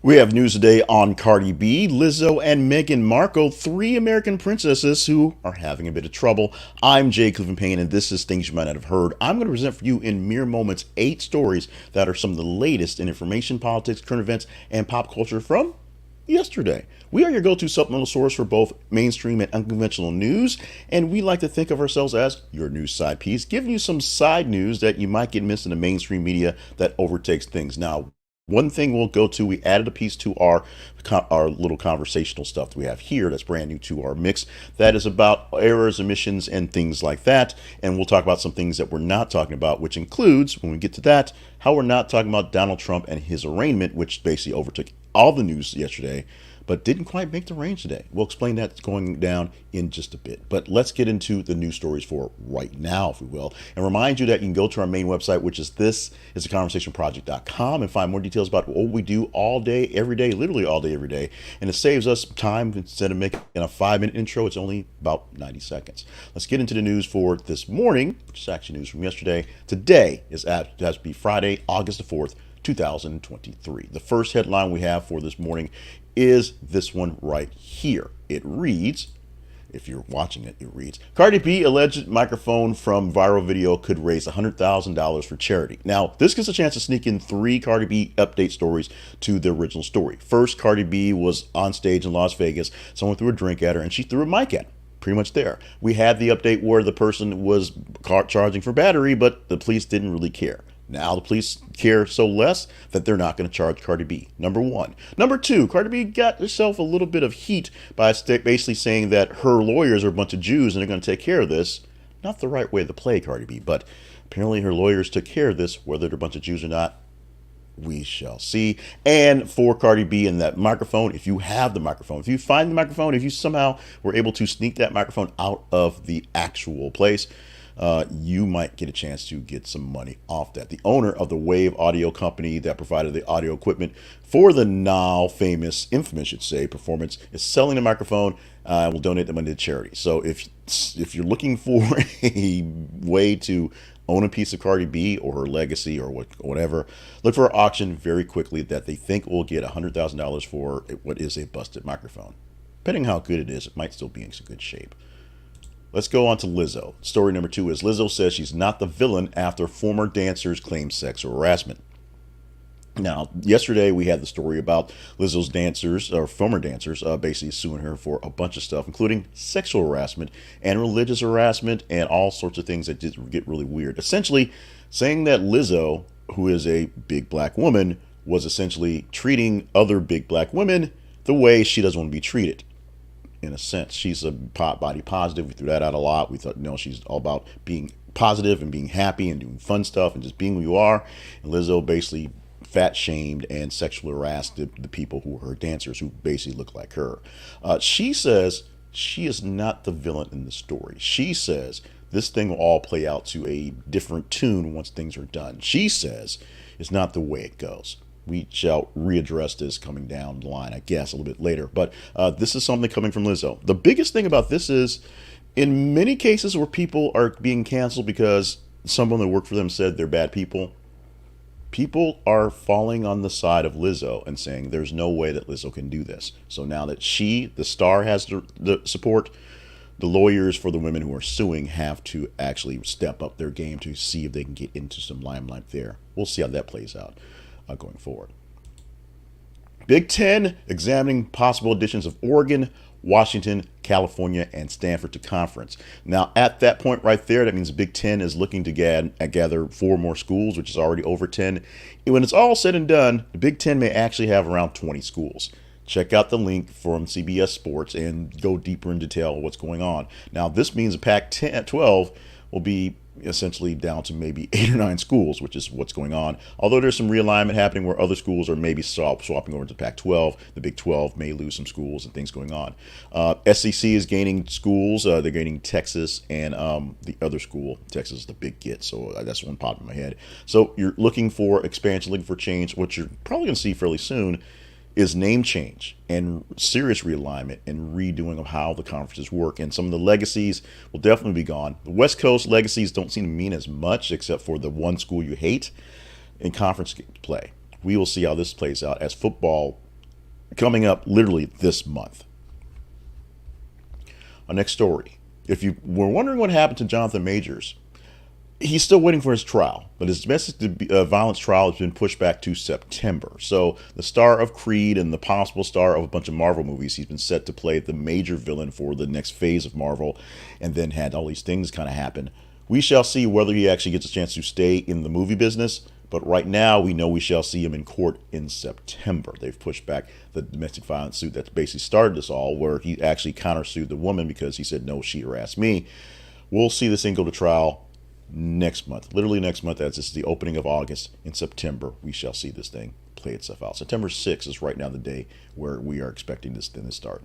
We have news today on Cardi B, Lizzo, and Meghan Markle, three American princesses who are having a bit of trouble. I'm Jay Clifton Payne, and this is Things You Might Not Have Heard. I'm going to present for you in mere moments 8 stories that are some of the latest in information, politics, current events, and pop culture from yesterday. We are your go-to supplemental source for both mainstream and unconventional news, and we like to think of ourselves as your news side piece, giving you some side news that you might get missed in the mainstream media that overtakes things. Now, one thing we'll go to, we added a piece to our little conversational stuff that we have here that's brand new to our mix that is about errors, omissions, and things like that. And we'll talk about some things that we're not talking about, which includes, when we get to that, how we're not talking about Donald Trump and his arraignment, which basically overtook all the news yesterday, but didn't quite make the range today. We'll explain that going down in just a bit. But let's get into the news stories for right now, if we will, and remind you that you can go to our main website, which is theconversationproject.com, and find more details about what we do all day, every day, literally all day, every day. And it saves us time. Instead of making a 5-minute intro, it's only about 90 seconds. Let's get into the news for this morning, which is actually news from yesterday. Today has to be Friday, August the 4th, 2023. The first headline we have for this morning is this one right here. It reads, if you're watching it, it reads, Cardi B alleged microphone from viral video could raise $100,000 for charity. Now, this gives a chance to sneak in 3 Cardi B update stories to the original story. First, Cardi B was on stage in Las Vegas. Someone threw a drink at her and she threw a mic at her. Pretty much there. We had the update where the person was charging for battery, but the police didn't really care. Now the police care so less that they're not going to charge Cardi B. Number one. Number two, Cardi B got herself a little bit of heat by basically saying that her lawyers are a bunch of Jews and they're going to take care of this. Not the right way to play Cardi B, but apparently her lawyers took care of this, whether they're a bunch of Jews or not. We shall see. And for Cardi B and that microphone, if you have the microphone, if you find the microphone, if you somehow were able to sneak that microphone out of the actual place, you might get a chance to get some money off that. The owner of the Wave audio company that provided the audio equipment for the now famous, infamous, should say, performance is selling the microphone and will donate the money to charity. So if you're looking for a way to own a piece of Cardi B or her legacy or whatever, look for an auction very quickly that they think will get $100,000 for what is a busted microphone. Depending on how good it is, it might still be in some good shape. Let's go on to Lizzo. Story number 2 is Lizzo says she's not the villain after former dancers claim sexual harassment. Now, yesterday we had the story about Lizzo's dancers, or former dancers, basically suing her for a bunch of stuff, including sexual harassment and religious harassment and all sorts of things that did get really weird. Essentially saying that Lizzo, who is a big black woman, was essentially treating other big black women the way she doesn't want to be treated. In a sense, she's a body positive. We threw that out a lot. We thought, she's all about being positive and being happy and doing fun stuff and just being who you are. And Lizzo basically fat shamed and sexually harassed the people who were her dancers, who basically look like her. She says she is not the villain in the story. She says this thing will all play out to a different tune once things are done. She says it's not the way it goes. We shall readdress this coming down the line, I guess, a little bit later. But this is something coming from Lizzo. The biggest thing about this is, in many cases where people are being canceled because someone that worked for them said they're bad people, people are falling on the side of Lizzo and saying there's no way that Lizzo can do this. So now that she, the star, has the support, the lawyers for the women who are suing have to actually step up their game to see if they can get into some limelight there. We'll see how that plays out going forward. Big Ten examining possible additions of Oregon, Washington, California, and Stanford to conference. Now, at that point right there, that means Big Ten is looking to gather 4 more schools, which is already over 10. And when it's all said and done, the Big Ten may actually have around 20 schools. Check out the link from CBS Sports and go deeper in detail what's going on. Now, this means the Pac-12 will be essentially down to maybe 8 or 9 schools, which is what's going on. Although there's some realignment happening where other schools are maybe swapping over to Pac-12. The Big 12 may lose some schools and things going on. SEC is gaining schools. They're gaining Texas and the other school. Texas is the big get, so that's one popping in my head. So you're looking for expansion, looking for change. What you're probably going to see fairly soon is name change and serious realignment and redoing of how the conferences work. And some of the legacies will definitely be gone. The West Coast legacies don't seem to mean as much, except for the one school you hate in conference play. We will see how this plays out as football coming up literally this month. Our next story. If you were wondering what happened to Jonathan Majors, he's still waiting for his trial, but his domestic violence trial has been pushed back to September. So the star of Creed and the possible star of a bunch of Marvel movies, he's been set to play the major villain for the next phase of Marvel, and then had all these things kind of happen. We shall see whether he actually gets a chance to stay in the movie business, but right now we know we shall see him in court in September. They've pushed back the domestic violence suit that basically started this all, where he actually countersued the woman because he said, no, she harassed me. We'll see this thing go to trial next month, literally next month, as this is the opening of August. In September, we shall see this thing play itself out. September 6th is right now the day where we are expecting this thing to start.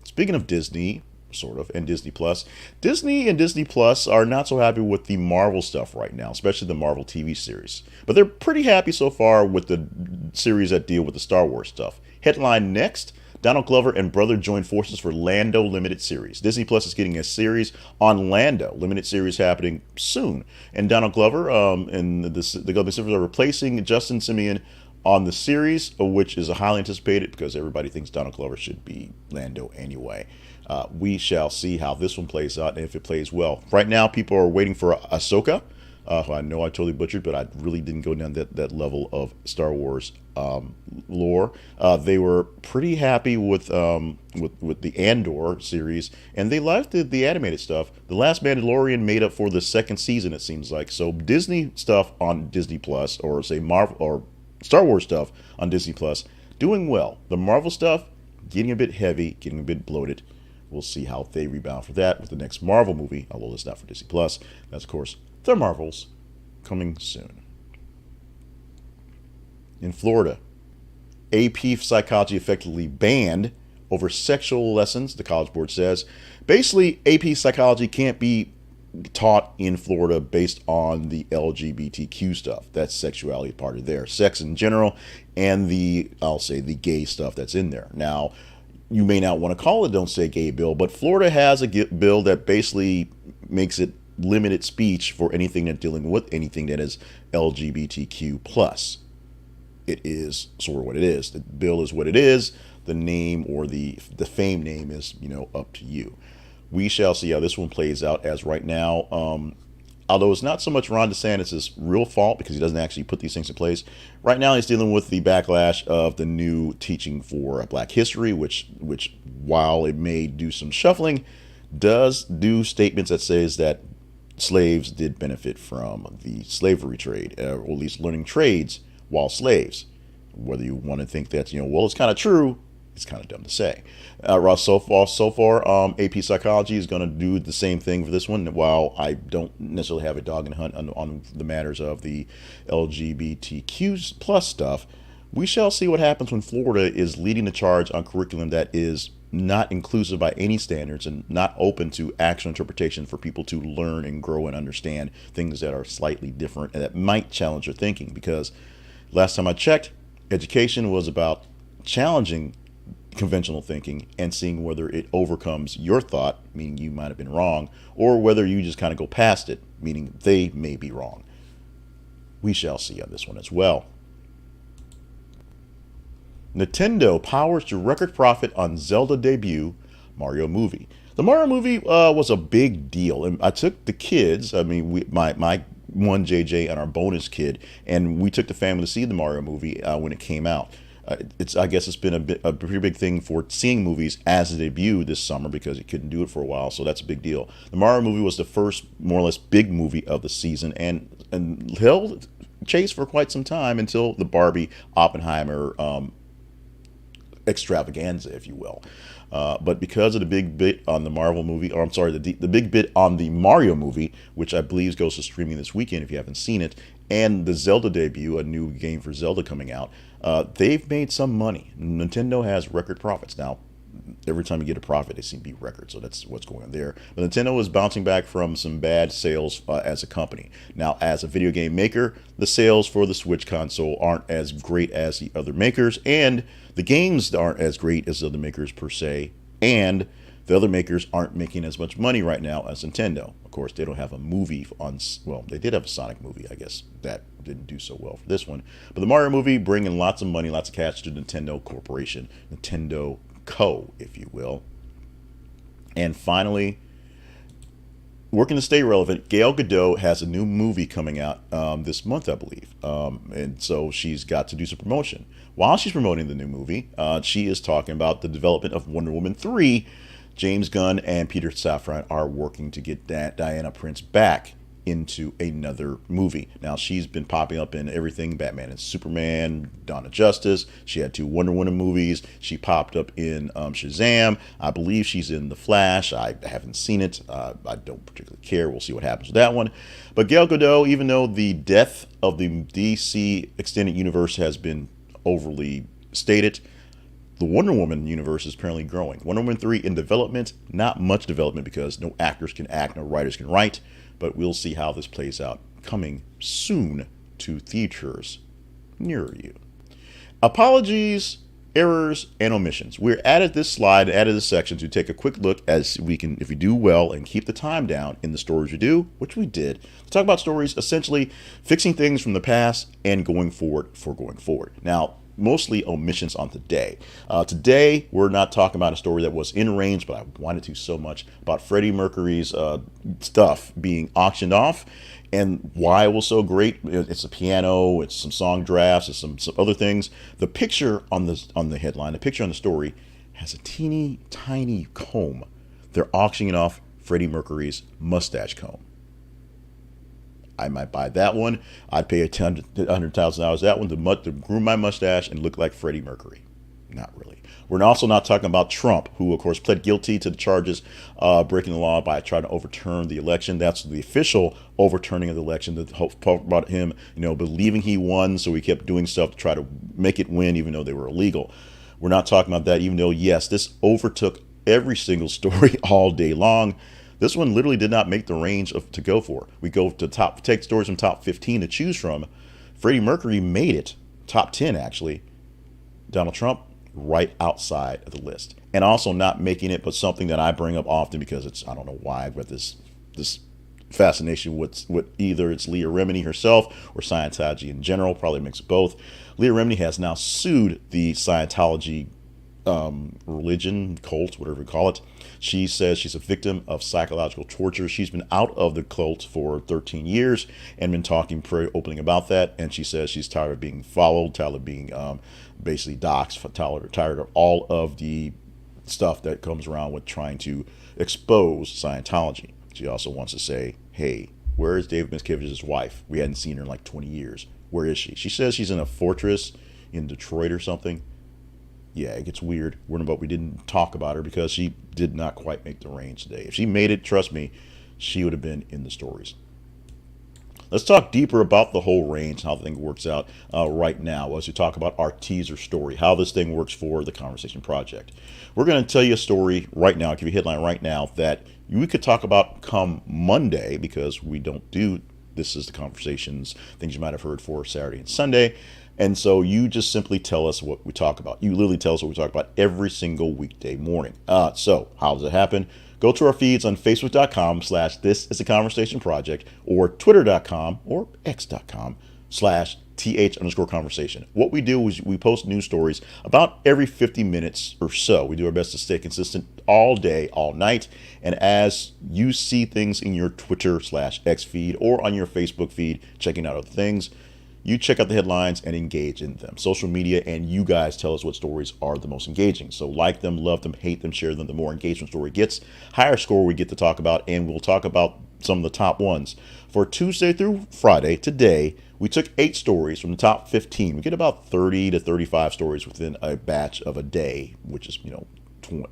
Speaking of Disney, sort of, and Disney Plus, Disney and Disney Plus are not so happy with the Marvel stuff right now, especially the Marvel TV series. But they're pretty happy so far with the series that deal with the Star Wars stuff. Headline next: Donald Glover and brother join forces for Lando limited series. Disney Plus is getting a series on Lando, limited series happening soon. And Donald Glover and the Golden Sisters are replacing Justin Simeon on the series, which is a highly anticipated because everybody thinks Donald Glover should be Lando anyway. We shall see how this one plays out and if it plays well. Right now, people are waiting for Ahsoka. Who I know I totally butchered, but I really didn't go down that level of Star Wars lore. They were pretty happy with the Andor series, and they liked the animated stuff. The Last Mandalorian made up for the second season, it seems like. So Disney stuff on Disney Plus, or say Marvel or Star Wars stuff on Disney Plus, doing well. The Marvel stuff getting a bit heavy, getting a bit bloated. We'll see how they rebound for that with the next Marvel movie, although it's not for Disney Plus. That's, of course, The Marvels, coming soon. In Florida, AP Psychology effectively banned over sexual lessons, the College Board says. Basically, AP Psychology can't be taught in Florida based on the LGBTQ stuff. That's sexuality part of there. Sex in general, and I'll say the gay stuff that's in there. Now, you may not want to call it Don't Say Gay bill, but Florida has a bill that basically makes it limited speech for anything that's dealing with anything that is LGBTQ plus. It is sort of what it is. The bill is what it is. The name or the fame name is, up to you. We shall see how this one plays out. As right now, although it's not so much Ron DeSantis' real fault because he doesn't actually put these things in place. Right now, he's dealing with the backlash of the new teaching for Black history, which while it may do some shuffling, does do statements that says that slaves did benefit from the slavery trade, or at least learning trades while slaves. Whether you want to think that, well, it's kind of true, it's kind of dumb to say. So far, AP Psychology is going to do the same thing for this one. While I don't necessarily have a dog in the hunt on the matters of the LGBTQ plus stuff, we shall see what happens when Florida is leading the charge on curriculum that is not inclusive by any standards and not open to actual interpretation for people to learn and grow and understand things that are slightly different and that might challenge their thinking. Because last time I checked, education was about challenging conventional thinking and seeing whether it overcomes your thought, meaning you might have been wrong, or whether you just kind of go past it, meaning they may be wrong. We shall see on this one as well. Nintendo powers to record profit on Zelda debut Mario movie. The Mario movie was a big deal, and I took the kids. My one JJ and our bonus kid, and we took the family to see the Mario movie when it came out. I guess it's been a pretty big thing for seeing movies as a debut this summer because it couldn't do it for a while, so that's a big deal. The Mario movie was the first, more or less, big movie of the season and held chase for quite some time until the Barbie Oppenheimer extravaganza, if you will. But because of the big bit on the Marvel movie, or I'm sorry, the big bit on the Mario movie, which I believe goes to streaming this weekend if you haven't seen it, and the Zelda debut, a new game for Zelda coming out, they've made some money. Nintendo has record profits. Now, every time you get a profit, they seem to be record, so that's what's going on there. But Nintendo is bouncing back from some bad sales as a company. Now, as a video game maker, the sales for the Switch console aren't as great as the other makers, and the games aren't as great as the other makers per se, and The other makers aren't making as much money right now as Nintendo. Of course, they don't have a movie on, well, they did have a Sonic movie, I guess. That didn't do so well for this one. But the Mario movie bringing lots of money, lots of cash to Nintendo Corporation, Nintendo Co., if you will. And finally, working to stay relevant, Gal Gadot has a new movie coming out this month, I believe. And so she's got to do some promotion. While she's promoting the new movie, she is talking about the development of Wonder Woman 3. James Gunn and Peter Safran are working to get Diana Prince back into another movie. Now, she's been popping up in everything, Batman and Superman, Dawn of Justice. She had 2 Wonder Woman movies. She popped up in Shazam. I believe she's in The Flash. I haven't seen it. I don't particularly care. We'll see what happens with that one. But Gal Gadot, even though the death of the DC Extended Universe has been overly stated, the Wonder Woman universe is apparently growing. Wonder Woman 3 in development, not much development because no actors can act, no writers can write, but we'll see how this plays out coming soon to theaters near you. Apologies, errors, and omissions. We're added this slide, added this section to take a quick look as we can, if we do well and keep the time down in the stories we do, which we did, to talk about stories essentially fixing things from the past and going forward for going forward. Now, mostly omissions on today. Today, we're not talking about a story that was in range, but I wanted to so much, about Freddie Mercury's stuff being auctioned off and why it was so great. It's a piano, it's some song drafts, it's some other things. The picture on the headline, the picture on the story, has a teeny tiny comb. They're auctioning off Freddie Mercury's mustache comb. I might buy that one. I'd pay $100,000 that one to groom my mustache and look like Freddie Mercury. Not really. We're also not talking about Trump, who of course pled guilty to the charges breaking the law by trying to overturn the election. That's the official overturning of the election. The hope about him, believing he won, so he kept doing stuff to try to make it win, even though they were illegal. We're not talking about that, even though yes, this overtook every single story all day long. This one literally did not make the range to go for. We go to take stories from top 15 to choose from. Freddie Mercury made it, top 10 actually. Donald Trump, right outside of the list. And also not making it, but something that I bring up often because I don't know why, I've got this fascination with either it's Leah Remini herself or Scientology in general, probably a mix of both. Leah Remini has now sued the Scientology religion, cult, whatever you call it. She says she's a victim of psychological torture. She's been out of the cult for 13 years and been talking pretty openly about that. And she says she's tired of being followed, tired of being basically doxxed, tired of all of the stuff that comes around with trying to expose Scientology. She also wants to say, hey, where is David Miskiewicz's wife? We hadn't seen her in like 20 years. Where is she? She says she's in a fortress in Detroit or something. Yeah, it gets weird. But we didn't talk about her because she did not quite make the range today. If she made it, trust me, she would have been in the stories. Let's talk deeper about the whole range, how the thing works out right now as we talk about our teaser story, how this thing works for the Conversation Project. We're going to tell you a story right now, I'll give you a headline right now, that we could talk about come Monday because we don't do, this is the Conversations, things you might have heard for Saturday and Sunday. And so you just simply tell us what we talk about. You literally tell us what we talk about every single weekday morning. So how does it happen? Go to our feeds on Facebook.com/This is a Conversation Project or Twitter.com or X.com/TH_conversation. What we do is we post news stories about every 50 minutes or so. We do our best to stay consistent all day, all night. And as you see things in your Twitter/X feed or on your Facebook feed, checking out other things, you check out the headlines and engage in them. Social media and you guys tell us what stories are the most engaging. So like them, love them, hate them, share them. The more engagement story gets, higher score we get to talk about, and we'll talk about some of the top ones. For Tuesday through Friday, today, we took 8 stories from the top 15. We get about 30 to 35 stories within a batch of a day, which is,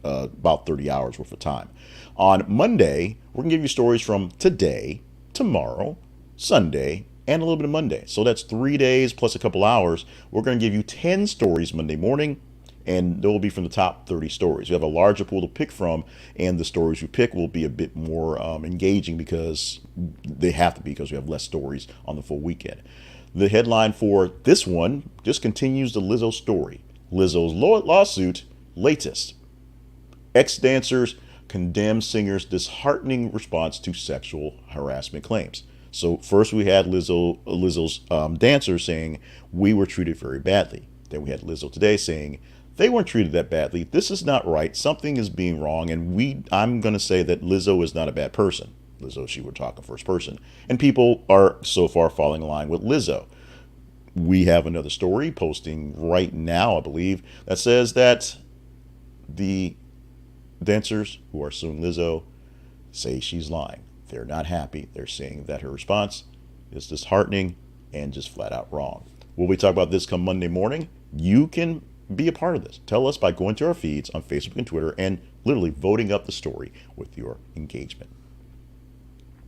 about 30 hours worth of time. On Monday, we're going to give you stories from today, tomorrow, Sunday, and a little bit of Monday. So that's 3 days plus a couple hours. We're going to give you 10 stories Monday morning, and they will be from the top 30 stories. You have a larger pool to pick from, and the stories you pick will be a bit more engaging because they have to be, because we have less stories on the full weekend. The headline for this one just continues the Lizzo story. Lizzo's lawsuit latest. Ex-dancers condemns singer's disheartening response to sexual harassment claims. So first we had Lizzo's dancer saying we were treated very badly. Then we had Lizzo today saying they weren't treated that badly. This is not right. Something is being wrong, and I'm going to say that Lizzo is not a bad person. Lizzo, she would talk in first person, and people are so far falling in line with Lizzo. We have another story posting right now, I believe, that says that the dancers who are suing Lizzo say she's lying. They're not happy. They're saying that her response is disheartening and just flat out wrong. Will we talk about this come Monday morning? You can be a part of this. Tell us by going to our feeds on Facebook and Twitter and literally voting up the story with your engagement.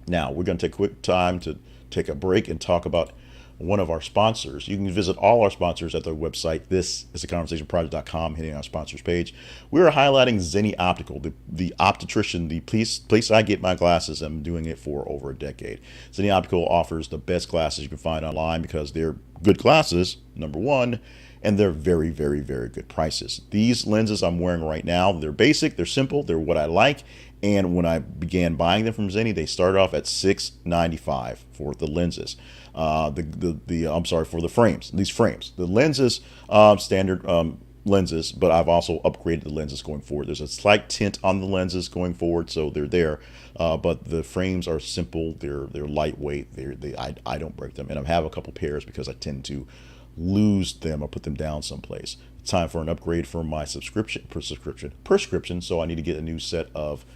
Now, we're going to take a quick time to take a break and talk about one of our sponsors. You can visit all our sponsors at their website. This is theconversationproject.com, hitting our sponsors page. We're highlighting Zenni Optical, the optician, the place I get my glasses. I'm doing it for over a decade. Zenni Optical offers the best glasses you can find online because they're good glasses, number one, and they're very, very, very good prices. These lenses I'm wearing right now, they're basic, they're simple, they're what I like. And when I began buying them from Zenni, they started off at $6.95 for the lenses. For the frames. These frames, the lenses, standard lenses, but I've also upgraded the lenses going forward. There's a slight tint on the lenses going forward, so they're there. But the frames are simple. They're lightweight. I don't break them, and I have a couple pairs because I tend to lose them or put them down someplace. It's time for an upgrade for my prescription. So I need to get a new set of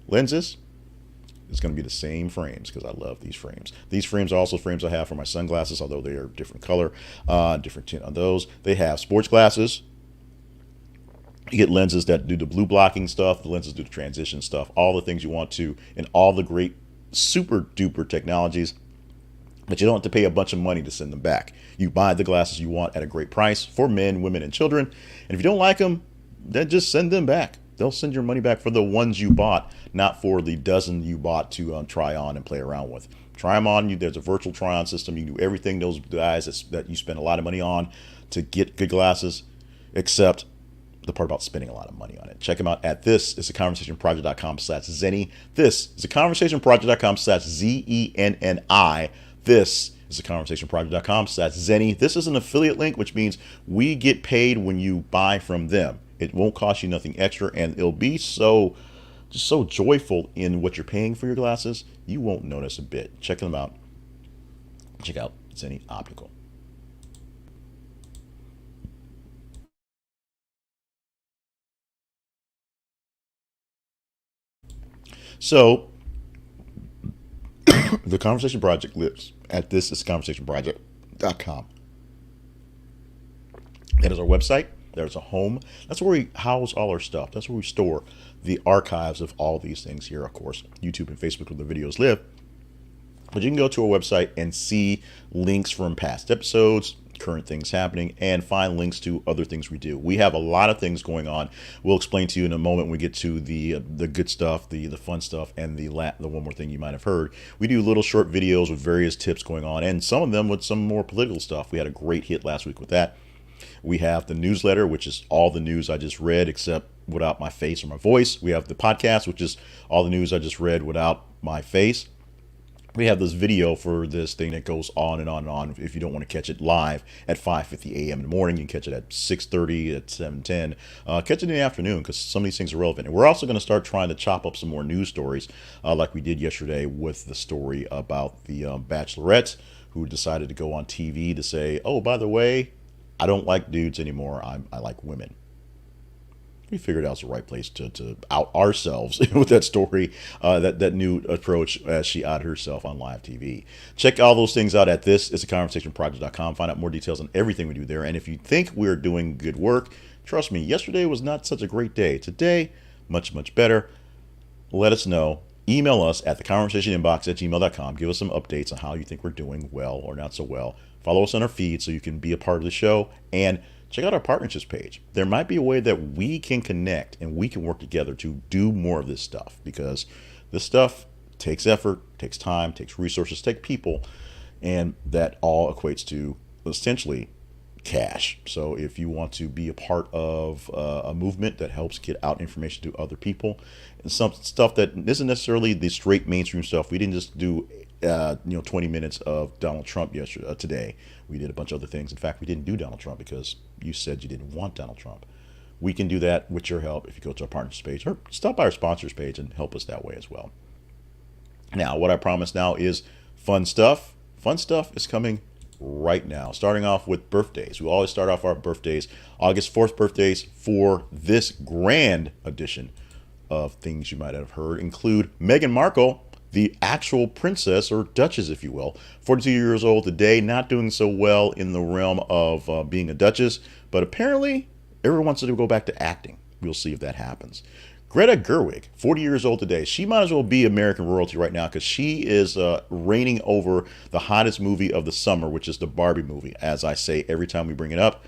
lenses. It's going to be the same frames because I love these frames. These frames are also frames I have for my sunglasses, although they are different color, different tint on those. They have sports glasses. You get lenses that do the blue blocking stuff, the lenses do the transition stuff, all the things you want to, and all the great super duper technologies. But you don't have to pay a bunch of money to send them back. You buy the glasses you want at a great price for men, women, and children. And if you don't like them, then just send them back. They'll send your money back for the ones you bought, not for the dozen you bought to try on and play around with. Try them on. There's a virtual try-on system. You can do everything those guys that you spend a lot of money on to get good glasses, except the part about spending a lot of money on it. Check them out at thisistheconversationproject.com/Zenni. This is theconversationproject.com/ZENNI. This is theconversationproject.com/Zenni. This is an affiliate link, which means we get paid when you buy from them. It won't cost you nothing extra, and it'll be so joyful in what you're paying for your glasses, you won't notice a bit. Check them out. Check out Zenni Optical. So, the Conversation Project lives at thisisconversationproject.com. That is our website. There's a home. That's where we house all our stuff. That's where we store the archives of all these things here, of course. YouTube and Facebook where the videos live. But you can go to our website and see links from past episodes, current things happening, and find links to other things we do. We have a lot of things going on. We'll explain to you in a moment when we get to the good stuff, the fun stuff, and the one more thing you might have heard. We do little short videos with various tips going on, and some of them with some more political stuff. We had a great hit last week with that. We have the newsletter, which is all the news I just read, except without my face or my voice. We have the podcast, which is all the news I just read without my face. We have this video for this thing that goes on and on and on. If you don't want to catch it live at 5:50 a.m. in the morning, you can catch it at 6:30, at 7:10. Catch it in the afternoon because some of these things are relevant. And we're also going to start trying to chop up some more news stories like we did yesterday with the story about the Bachelorette who decided to go on TV to say, oh, by the way, I don't like dudes anymore. I like women. We figured out it's the right place to out ourselves with that story, that new approach as she outed herself on live TV. Check all those things out at thisistheconversationproject.com. Find out more details on everything we do there. And if you think we're doing good work, trust me, yesterday was not such a great day. Today, much, much better. Let us know. Email us at theconversationinbox@gmail.com. Give us some updates on how you think we're doing well or not so well. Follow us on our feed so you can be a part of the show, and check out our partnerships page. There might be a way that we can connect and we can work together to do more of this stuff, because this stuff takes effort, takes time, takes resources, takes people, and that all equates to essentially cash. So if you want to be a part of a movement that helps get out information to other people, and some stuff that isn't necessarily the straight mainstream stuff, we didn't just do 20 minutes of Donald Trump yesterday. Today we did a bunch of other things. In fact, we didn't do Donald Trump because you said you didn't want Donald Trump. We can do that with your help if you go to our partners page or stop by our sponsors page and help us that way as well. Now, what I promise now is fun stuff. Fun stuff is coming right now. Starting off with birthdays. We always start off our birthdays, August 4th birthdays for this grand edition of things you might have heard include Meghan Markle, the actual princess or duchess, if you will, 42 years old today, not doing so well in the realm of being a duchess, but apparently everyone wants her to go back to acting. We'll see if that happens. Greta Gerwig, 40 years old today. She might as well be American royalty right now because she is reigning over the hottest movie of the summer, which is the Barbie movie. As I say every time we bring it up,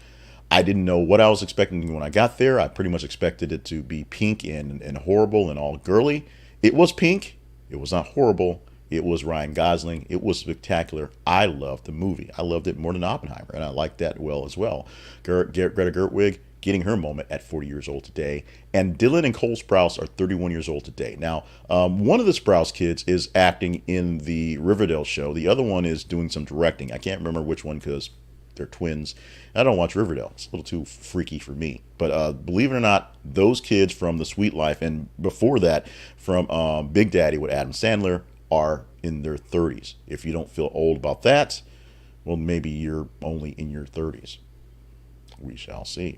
I didn't know what I was expecting when I got there. I pretty much expected it to be pink and horrible and all girly. It was pink. It was not horrible. It was Ryan Gosling. It was spectacular. I loved the movie. I loved it more than Oppenheimer, and I liked that well as well. Greta Gerwig getting her moment at 40 years old today. And Dylan and Cole Sprouse are 31 years old today. Now, one of the Sprouse kids is acting in the Riverdale show. The other one is doing some directing. I can't remember which one because they're twins. I don't watch Riverdale. It's a little too freaky for me. But believe it or not, those kids from The Sweet Life and before that from Big Daddy with Adam Sandler are in their 30s. If you don't feel old about that, well, maybe you're only in your 30s. We shall see.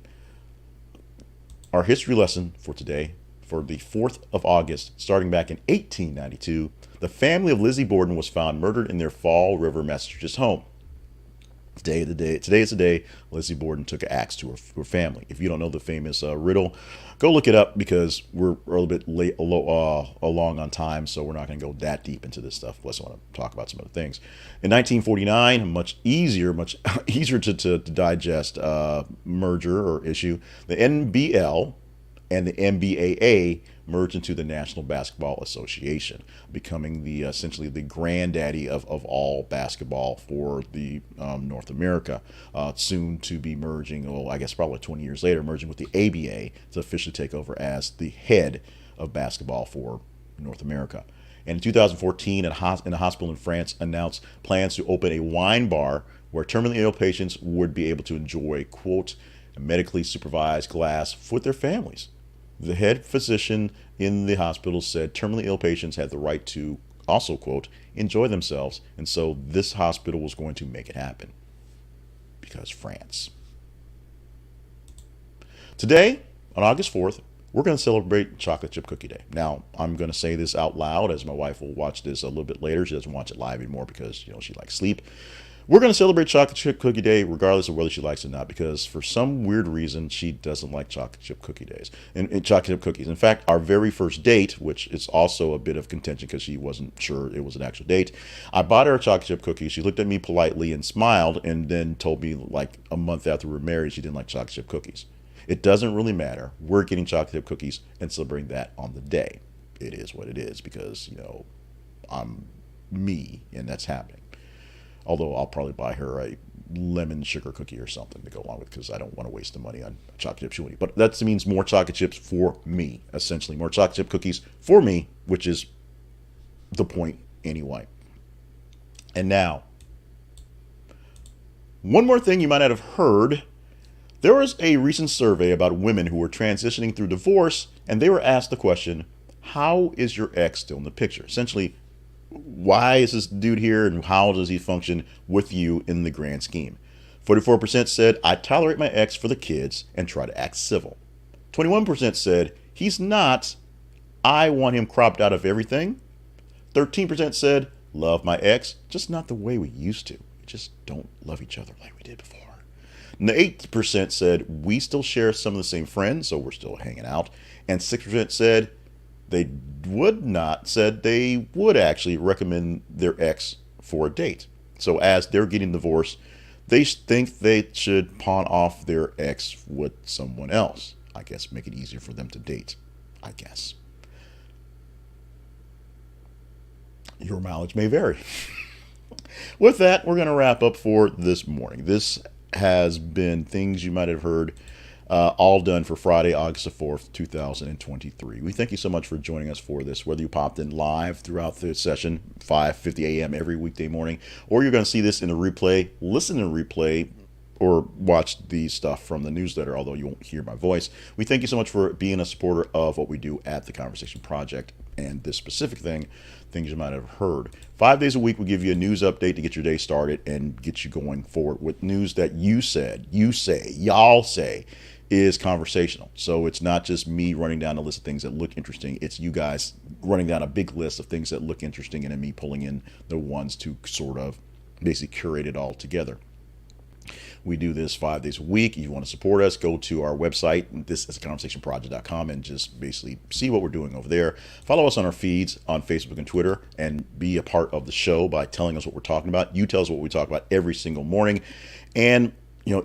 Our history lesson for today, for the 4th of August, starting back in 1892, the family of Lizzie Borden was found murdered in their Fall River, Massachusetts home. Today is the day Lizzie Borden took an axe to her family. If you don't know the famous riddle, go look it up because we're a little bit late along on time, so we're not going to go that deep into this stuff unless I want to talk about some other things. In 1949, much easier to digest merger or issue, the NBL and the NBAA merged into the National Basketball Association, becoming essentially the granddaddy of all basketball for the North America. Soon to be merging, I guess probably 20 years later, merging with the ABA to officially take over as the head of basketball for North America. And in 2014, in a hospital in France announced plans to open a wine bar where terminally ill patients would be able to enjoy, quote, a medically supervised glass with their families. The head physician in the hospital said terminally ill patients had the right to also, quote, enjoy themselves. And so this hospital was going to make it happen because France. Today, on August 4th, we're going to celebrate Chocolate Chip Cookie Day. Now, I'm going to say this out loud as my wife will watch this a little bit later. She doesn't watch it live anymore because, she likes sleep. We're going to celebrate Chocolate Chip Cookie Day regardless of whether she likes it or not, because for some weird reason, she doesn't like chocolate chip cookie days and chocolate chip cookies. In fact, our very first date, which is also a bit of contention because she wasn't sure it was an actual date, I bought her a chocolate chip cookie. She looked at me politely and smiled and then told me like a month after we were married she didn't like chocolate chip cookies. It doesn't really matter. We're getting chocolate chip cookies and celebrating that on the day. It is what it is because, I'm me and that's happening. Although I'll probably buy her a lemon sugar cookie or something to go along with because I don't want to waste the money on chocolate chip cookie. But that means more chocolate chips for me, essentially. More chocolate chip cookies for me, which is the point anyway. And now, one more thing you might not have heard. There was a recent survey about women who were transitioning through divorce, and they were asked the question, how is your ex still in the picture? Essentially, why is this dude here and how does he function with you in the grand scheme? 44% said, I tolerate my ex for the kids and try to act civil. 21% said, he's not, I want him cropped out of everything. 13% said, love my ex, just not the way we used to. We just don't love each other like we did before. And the 8% said, we still share some of the same friends, so we're still hanging out. And 6% said, they would actually recommend their ex for a date. So as they're getting divorced, they think they should pawn off their ex with someone else. I guess make it easier for them to date, I guess. Your mileage may vary. With that, we're going to wrap up for this morning. This has been things you might have heard, all done for Friday, August the 4th, 2023. We thank you so much for joining us for this, whether you popped in live throughout the session, 5:50 a.m. every weekday morning, or you're going to see this in a replay, listen to the replay, or watch the stuff from the newsletter, although you won't hear my voice. We thank you so much for being a supporter of what we do at the Conversation Project and this specific thing, things you might have heard. 5 days a week, we give you a news update to get your day started and get you going forward with news that you said, you say, y'all say is conversational. So it's not just me running down a list of things that look interesting. It's you guys running down a big list of things that look interesting and then me pulling in the ones to sort of basically curate it all together. We do this 5 days a week. If you want to support us, go to our website. This is conversationproject.com and just basically see what we're doing over there. Follow us on our feeds on Facebook and Twitter and be a part of the show by telling us what we're talking about. You tell us what we talk about every single morning. And,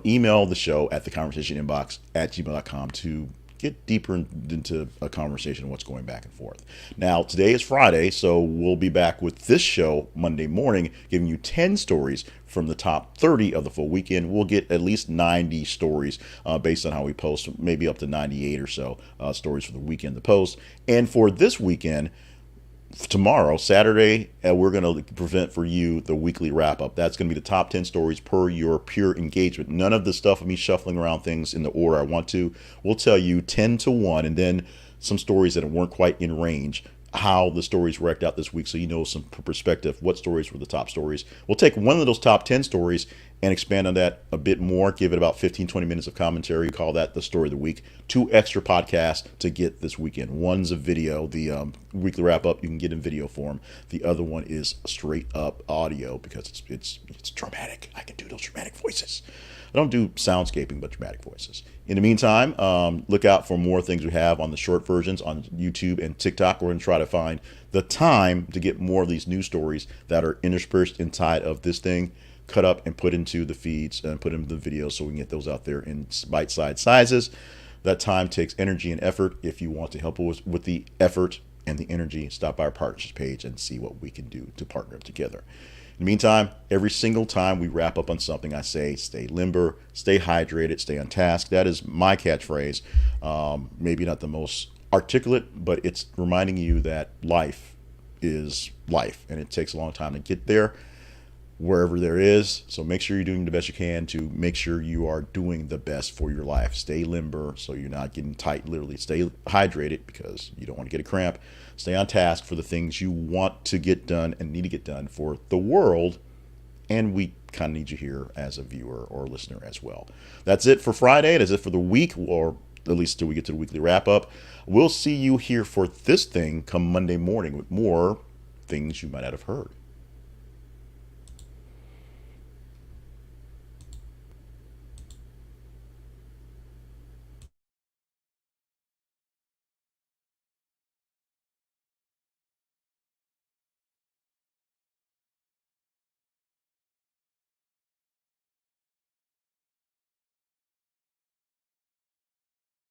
email the show at theconversationinbox@gmail.com to get deeper into a conversation of what's going back and forth. Now, today is Friday, so we'll be back with this show Monday morning, giving you 10 stories from the top 30 of the full weekend. We'll get at least 90 stories based on how we post, maybe up to 98 or so stories for the weekend to post. And for this weekend, tomorrow, Saturday, we're going to present for you the weekly wrap up. That's going to be the top 10 stories per your pure engagement. None of the stuff of me shuffling around things in the order I want to. We'll tell you 10 to 1, and then some stories that weren't quite in range, how the stories worked out this week, so you know some perspective, what stories were the top stories. We'll take one of those top 10 stories and expand on that a bit more, give it about 15-20 minutes of commentary, call that the story of the week. 2 extra podcasts to get this weekend. One's a video, the weekly wrap up you can get in video form. The other one is straight up audio because it's dramatic. I can do those dramatic voices. I don't do soundscaping, but dramatic voices. In the meantime, look out for more things we have on the short versions on YouTube and TikTok. We're going to try to find the time to get more of these news stories that are interspersed inside of this thing, cut up and put into the feeds and put into the videos so we can get those out there in bite-sized sizes. That time takes energy and effort. If you want to help us with the effort and the energy, stop by our partnerships page and see what we can do to partner together. In the meantime, every single time we wrap up on something, I say, stay limber, stay hydrated, stay on task. That is my catchphrase. Maybe not the most articulate, but it's reminding you that life is life, and it takes a long time to get there, wherever there is. So make sure you're doing the best you can to make sure you are doing the best for your life. Stay limber so you're not getting tight, literally. Stay hydrated because you don't want to get a cramp. Stay on task for the things you want to get done and need to get done for the world. And we kind of need you here as a viewer or listener as well. That's it for Friday. That's it for the week, or at least till we get to the weekly wrap up. We'll see you here for this thing come Monday morning with more things you might not have heard.